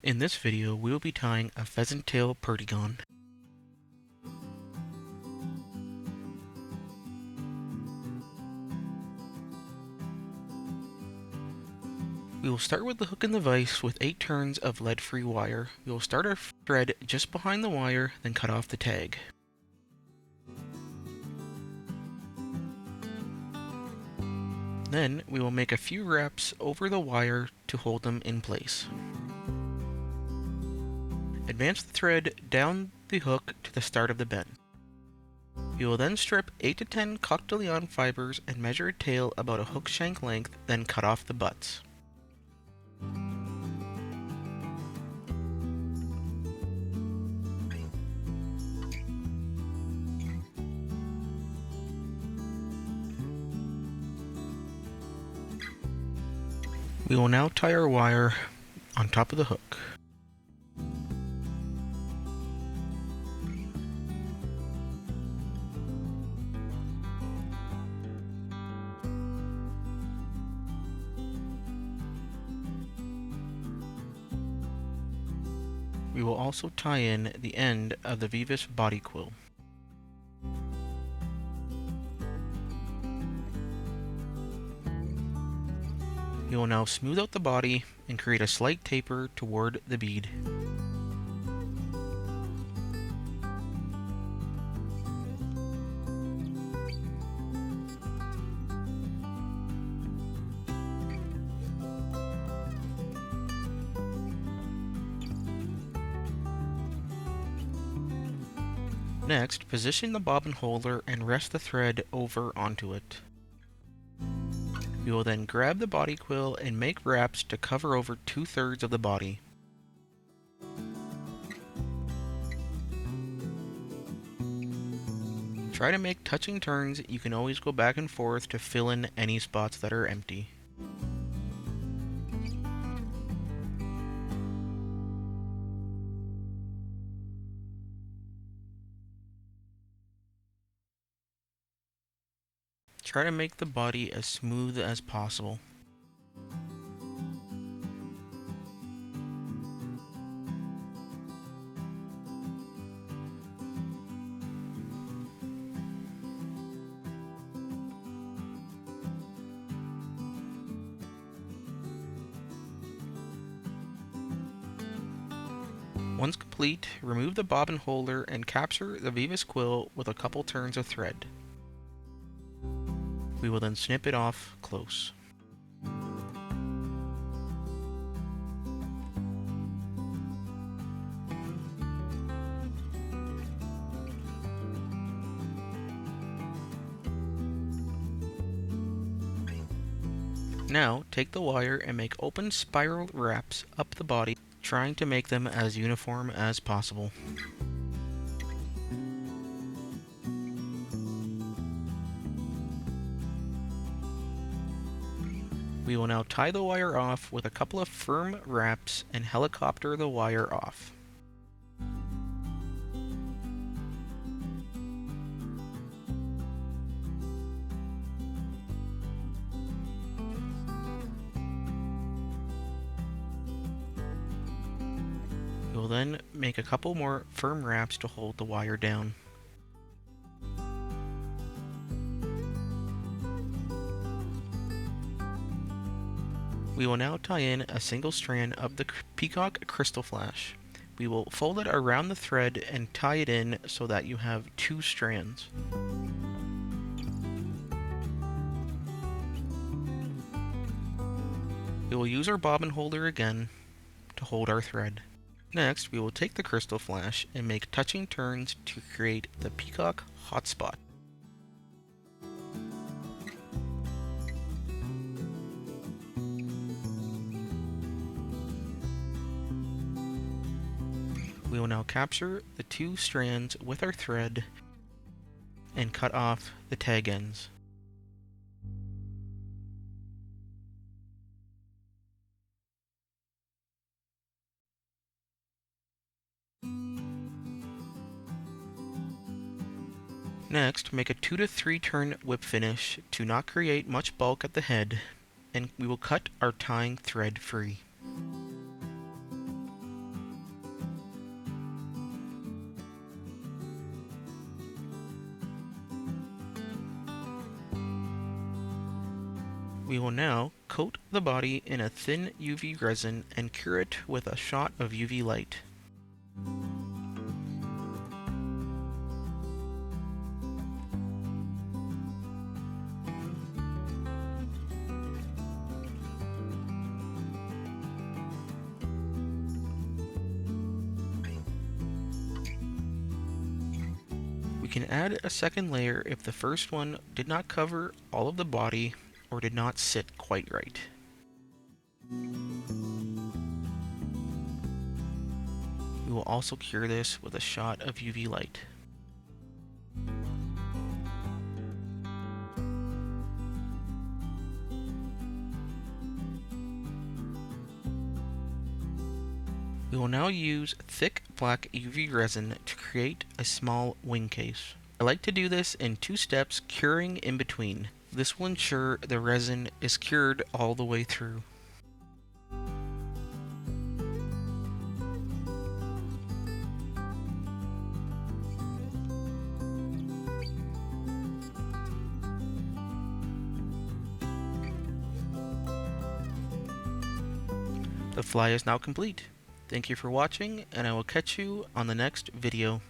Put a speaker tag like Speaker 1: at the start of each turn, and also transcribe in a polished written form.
Speaker 1: In this video, we will be tying a Pheasant Tail Perdigon. We will start with the hook and the vise with 8 turns of lead-free wire. We will start our thread just behind the wire, then cut off the tag. Then, we will make a few wraps over the wire to hold them in place. Advance the thread down the hook to the start of the bend. We will then strip 8 to 10 coq de lion fibers and measure a tail about a hook shank length, then cut off the butts. We will now tie our wire on top of the hook. We will also tie in the end of the Veevus Body Quill. We will now smooth out the body and create a slight taper toward the bead. Next, position the bobbin holder and rest the thread over onto it. We will then grab the body quill and make wraps to cover over 2/3 of the body. Try to make touching turns. You can always go back and forth to fill in any spots that are empty. Try to make the body as smooth as possible. Once complete, remove the bobbin holder and capture the Veevus quill with a couple turns of thread. We will then snip it off close. Now, take the wire and make open spiral wraps up the body, trying to make them as uniform as possible. We will now tie the wire off with a couple of firm wraps and helicopter the wire off. We will then make a couple more firm wraps to hold the wire down. We will now tie in a single strand of the peacock crystal flash. We will fold it around the thread and tie it in so that you have 2 strands. We will use our bobbin holder again to hold our thread. Next, we will take the crystal flash and make touching turns to create the peacock hotspot. We will now capture the 2 strands with our thread and cut off the tag ends. Next, make a 2 to 3 turn whip finish to not create much bulk at the head, and we will cut our tying thread free. We will now coat the body in a thin UV resin and cure it with a shot of UV light. We can add a second layer if the first one did not cover all of the body or did not sit quite right. We will also cure this with a shot of UV light. We will now use thick black UV resin to create a small wing case. I like to do this in 2 steps, curing in between. This will ensure the resin is cured all the way through. The fly is now complete. Thank you for watching, and I will catch you on the next video.